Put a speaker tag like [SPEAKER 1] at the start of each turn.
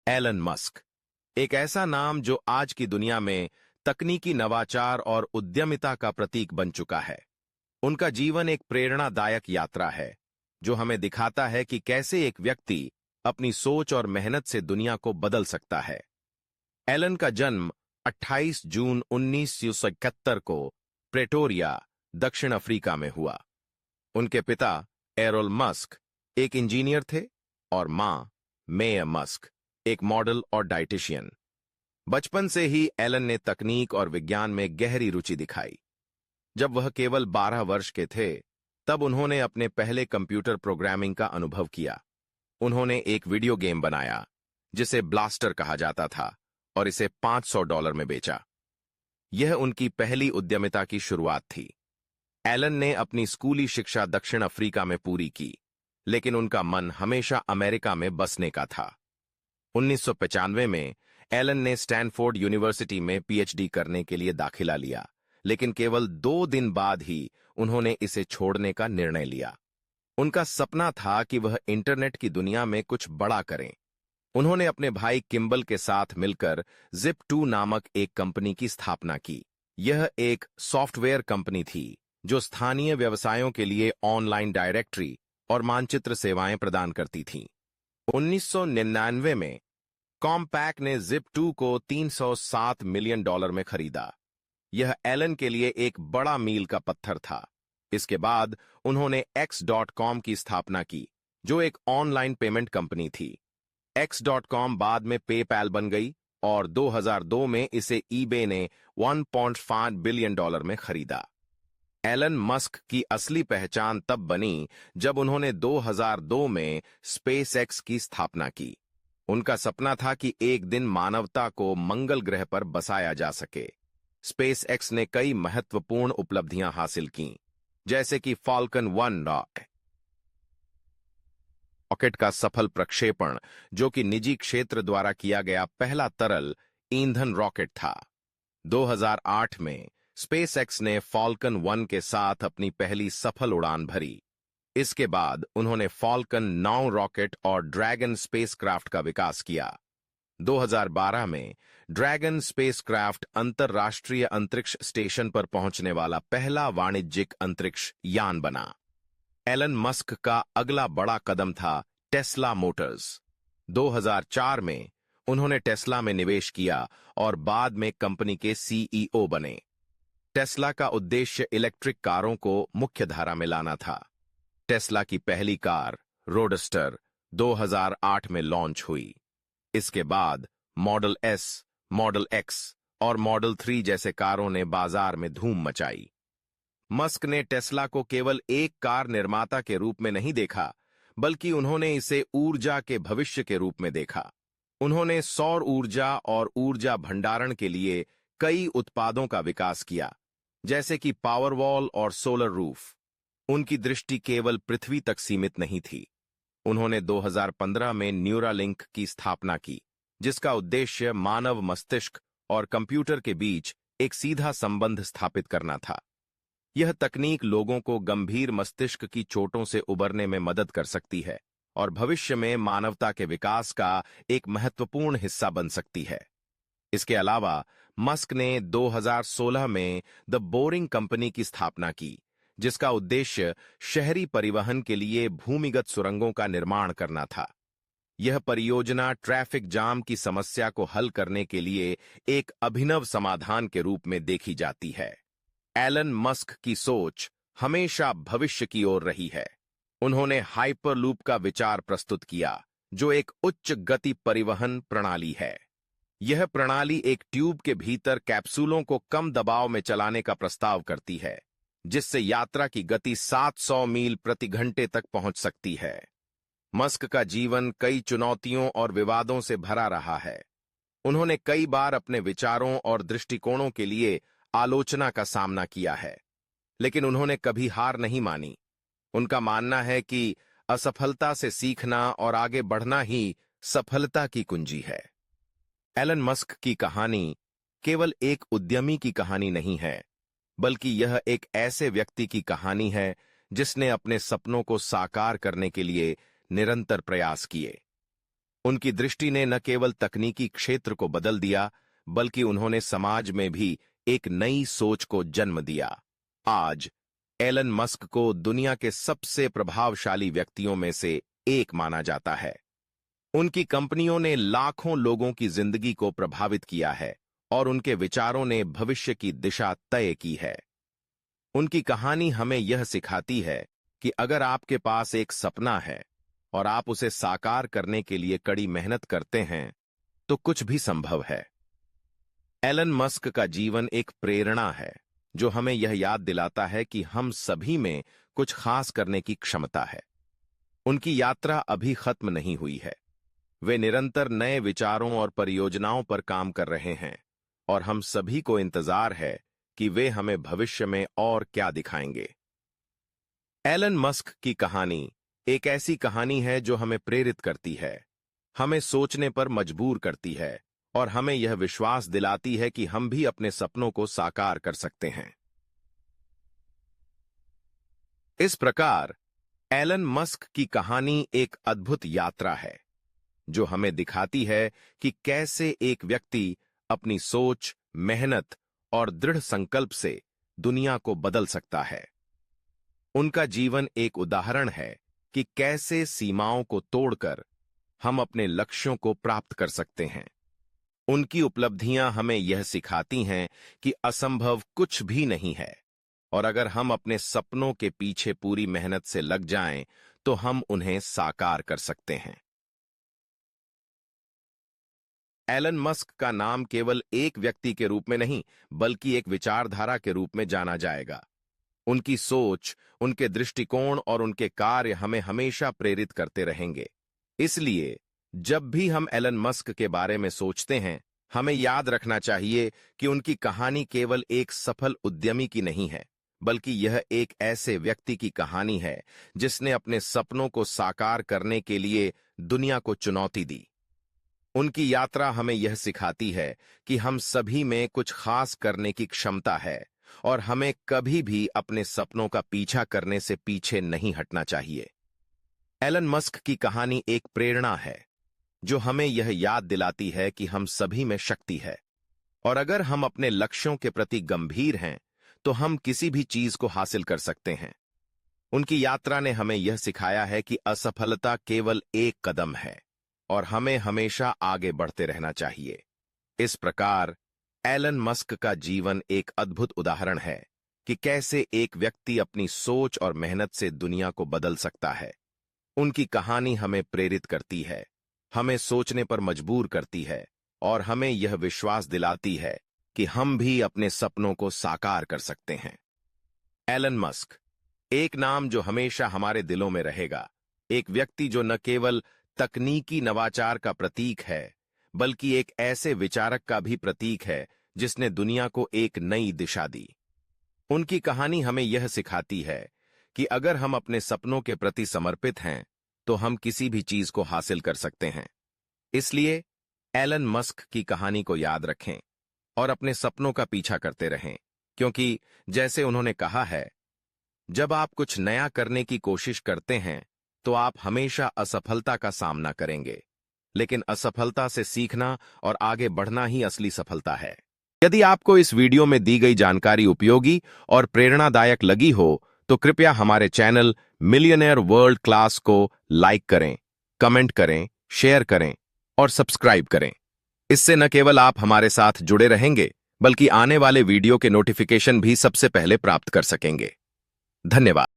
[SPEAKER 1] Elon Musk, एक ऐसा नाम जो आज की दुनिया में तकनीकी नवाचार और उद्यमिता का प्रतीक बन चुका है। उनका जीवन एक प्रेरणादायक यात्रा है जो हमें दिखाता है कि कैसे एक व्यक्ति अपनी सोच और मेहनत से दुनिया को बदल सकता है। एलन का जन्म 28 जून 1971 को प्रेटोरिया, दक्षिण अफ्रीका में हुआ। उनके पिता एरोल मस्क एक इंजीनियर थे और मां मेय मस्क एक मॉडल और डाइटिशियन। बचपन से ही एलन ने तकनीक और विज्ञान में गहरी रुचि दिखाई। जब वह केवल 12 वर्ष के थे, तब उन्होंने अपने पहले कंप्यूटर प्रोग्रामिंग का अनुभव किया। उन्होंने एक वीडियो गेम बनाया जिसे ब्लास्टर कहा जाता था और इसे $500 में बेचा। यह उनकी पहली उद्यमिता की शुरुआत थी। एलन ने अपनी स्कूली शिक्षा दक्षिण अफ्रीका में पूरी की, लेकिन उनका मन हमेशा अमेरिका में बसने का था। 1995 में एलन ने स्टैनफोर्ड यूनिवर्सिटी में पीएचडी करने के लिए दाखिला लिया, लेकिन केवल 2 दिन बाद ही उन्होंने इसे छोड़ने का निर्णय लिया। उनका सपना था कि वह इंटरनेट की दुनिया में कुछ बड़ा करें। उन्होंने अपने भाई किम्बल के साथ मिलकर Zip2 नामक एक कंपनी की स्थापना की। यह एक सॉफ्टवेयर कंपनी थी जो स्थानीय व्यवसायों के लिए ऑनलाइन डायरेक्टरी और मानचित्र सेवाएं प्रदान करती थी। 1999 में कॉम्पैक ने Zip2 को $307 मिलियन में खरीदा। यह एलन के लिए एक बड़ा मील का पत्थर था। इसके बाद उन्होंने X.com की स्थापना की, जो एक ऑनलाइन पेमेंट कंपनी थी। X.com बाद में पेपैल बन गई और 2002 में इसे ईबे ने $1.5 बिलियन में खरीदा। एलन मस्क की असली पहचान तब बनी जब उन्होंने 2002 में स्पेसएक्स की स्थापना की। उनका सपना था कि एक दिन मानवता को मंगल ग्रह पर बसाया जा सके। स्पेसएक्स ने कई महत्वपूर्ण उपलब्धियां हासिल कीं, जैसे कि फाल्कन 1 रॉकेट का सफल प्रक्षेपण, जो कि निजी क्षेत्र द्वारा किया गया पहला तरल ईंधन रॉकेट था। 2008 में स्पेसएक्स ने फाल्कन 1 के साथ अपनी पहली सफल उड़ान भरी। इसके बाद उन्होंने फाल्कन 9 रॉकेट और ड्रैगन स्पेसक्राफ्ट का विकास किया। 2012 में ड्रैगन स्पेसक्राफ्ट अंतरराष्ट्रीय अंतरिक्ष स्टेशन पर पहुंचने वाला पहला वाणिज्यिक अंतरिक्ष यान बना। एलन मस्क का अगला बड़ा कदम था टेस्ला मोटर्स। 2004 में उन्होंने टेस्ला में निवेश किया और बाद में कंपनी के सीईओ बने। टेस्ला का उद्देश्य इलेक्ट्रिक कारों को मुख्यधारा में लाना था। टेस्ला की पहली कार रोडस्टर 2008 में लॉन्च हुई। इसके बाद मॉडल एस, मॉडल एक्स और मॉडल 3 जैसे कारों ने बाजार में धूम मचाई। मस्क ने टेस्ला को केवल एक कार निर्माता के रूप में नहीं देखा, बल्कि उन्होंने इसे ऊर्जा के भविष्य के रूप में देखा। उन्होंने सौर ऊर्जा और ऊर्जा भंडारण के लिए कई उत्पादों का विकास किया, जैसे कि पावर वॉल और सोलर रूफ। उनकी दृष्टि केवल पृथ्वी तक सीमित नहीं थी। उन्होंने 2015 में न्यूरालिंक की स्थापना की, जिसका उद्देश्य मानव मस्तिष्क और कंप्यूटर के बीच एक सीधा संबंध स्थापित करना था। यह तकनीक लोगों को गंभीर मस्तिष्क की चोटों से उबरने में मदद कर सकती है और भविष्य में मानवता के विकास का एक महत्वपूर्ण हिस्सा बन सकती है। इसके अलावा मस्क ने 2016 में द बोरिंग कंपनी की स्थापना की, जिसका उद्देश्य शहरी परिवहन के लिए भूमिगत सुरंगों का निर्माण करना था। यह परियोजना ट्रैफिक जाम की समस्या को हल करने के लिए एक अभिनव समाधान के रूप में देखी जाती है। एलन मस्क की सोच हमेशा भविष्य की ओर रही है। उन्होंने हाइपरलूप का विचार प्रस्तुत किया, जो एक उच्च गति परिवहन प्रणाली है। यह प्रणाली एक ट्यूब के भीतर कैप्सूलों को कम दबाव में चलाने का प्रस्ताव करती है, जिससे यात्रा की गति 700 मील प्रति घंटे तक पहुंच सकती है। मस्क का जीवन कई चुनौतियों और विवादों से भरा रहा है। उन्होंने कई बार अपने विचारों और दृष्टिकोणों के लिए आलोचना का सामना किया है, लेकिन उन्होंने कभी हार नहीं मानी। उनका मानना है कि असफलता से सीखना और आगे बढ़ना ही सफलता की कुंजी है। एलन मस्क की कहानी केवल एक उद्यमी की कहानी नहीं है, बल्कि यह एक ऐसे व्यक्ति की कहानी है जिसने अपने सपनों को साकार करने के लिए निरंतर प्रयास किए। उनकी दृष्टि ने न केवल तकनीकी क्षेत्र को बदल दिया, बल्कि उन्होंने समाज में भी एक नई सोच को जन्म दिया। आज एलन मस्क को दुनिया के सबसे प्रभावशाली व्यक्तियों में से एक माना जाता है। उनकी कंपनियों ने लाखों लोगों की जिंदगी को प्रभावित किया है और उनके विचारों ने भविष्य की दिशा तय की है। उनकी कहानी हमें यह सिखाती है कि अगर आपके पास एक सपना है और आप उसे साकार करने के लिए कड़ी मेहनत करते हैं, तो कुछ भी संभव है। एलन मस्क का जीवन एक प्रेरणा है जो हमें यह याद दिलाता है कि हम सभी में कुछ खास करने की क्षमता है। उनकी यात्रा अभी खत्म नहीं हुई है। वे निरंतर नए विचारों और परियोजनाओं पर काम कर रहे हैं और हम सभी को इंतजार है कि वे हमें भविष्य में और क्या दिखाएंगे। एलन मस्क की कहानी एक ऐसी कहानी है जो हमें प्रेरित करती है, हमें सोचने पर मजबूर करती है और हमें यह विश्वास दिलाती है कि हम भी अपने सपनों को साकार कर सकते हैं। इस प्रकार एलन मस्क की कहानी एक अद्भुत यात्रा है जो हमें दिखाती है कि कैसे एक व्यक्ति अपनी सोच, मेहनत और दृढ़ संकल्प से दुनिया को बदल सकता है। उनका जीवन एक उदाहरण है कि कैसे सीमाओं को तोड़कर हम अपने लक्ष्यों को प्राप्त कर सकते हैं। उनकी उपलब्धियां हमें यह सिखाती हैं कि असंभव कुछ भी नहीं है और अगर हम अपने सपनों के पीछे पूरी मेहनत से लग जाएं, तो हम उन्हें साकार कर सकते हैं। एलन मस्क का नाम केवल एक व्यक्ति के रूप में नहीं, बल्कि एक विचारधारा के रूप में जाना जाएगा। उनकी सोच, उनके दृष्टिकोण और उनके कार्य हमें हमेशा प्रेरित करते रहेंगे। इसलिए जब भी हम एलन मस्क के बारे में सोचते हैं, हमें याद रखना चाहिए कि उनकी कहानी केवल एक सफल उद्यमी की नहीं है, बल्कि यह एक ऐसे व्यक्ति की कहानी है जिसने अपने सपनों को साकार करने के लिए दुनिया को चुनौती दी। उनकी यात्रा हमें यह सिखाती है कि हम सभी में कुछ खास करने की क्षमता है और हमें कभी भी अपने सपनों का पीछा करने से पीछे नहीं हटना चाहिए। एलन मस्क की कहानी एक प्रेरणा है जो हमें यह याद दिलाती है कि हम सभी में शक्ति है और अगर हम अपने लक्ष्यों के प्रति गंभीर हैं, तो हम किसी भी चीज को हासिल कर सकते हैं। उनकी यात्रा ने हमें यह सिखाया है कि असफलता केवल एक कदम है और हमें हमेशा आगे बढ़ते रहना चाहिए। इस प्रकार एलन मस्क का जीवन एक अद्भुत उदाहरण है कि कैसे एक व्यक्ति अपनी सोच और मेहनत से दुनिया को बदल सकता है। उनकी कहानी हमें प्रेरित करती है, हमें सोचने पर मजबूर करती है और हमें यह विश्वास दिलाती है कि हम भी अपने सपनों को साकार कर सकते हैं। एलन मस्क, एक नाम जो हमेशा हमारे दिलों में रहेगा, एक व्यक्ति जो न केवल तकनीकी नवाचार का प्रतीक है, बल्कि एक ऐसे विचारक का भी प्रतीक है जिसने दुनिया को एक नई दिशा दी। उनकी कहानी हमें यह सिखाती है कि अगर हम अपने सपनों के प्रति समर्पित हैं, तो हम किसी भी चीज को हासिल कर सकते हैं। इसलिए एलन मस्क की कहानी को याद रखें और अपने सपनों का पीछा करते रहें, क्योंकि जैसे उन्होंने कहा है, जब आप कुछ नया करने की कोशिश करते हैं, तो आप हमेशा असफलता का सामना करेंगे, लेकिन असफलता से सीखना और आगे बढ़ना ही असली सफलता है। यदि आपको इस वीडियो में दी गई जानकारी उपयोगी और प्रेरणादायक लगी हो, तो कृपया हमारे चैनल मिलियनेयर वर्ल्ड क्लास को लाइक करें, कमेंट करें, शेयर करें और सब्सक्राइब करें। इससे न केवल आप हमारे साथ जुड़े रहेंगे, बल्कि आने वाले वीडियो के नोटिफिकेशन भी सबसे पहले प्राप्त कर सकेंगे। धन्यवाद।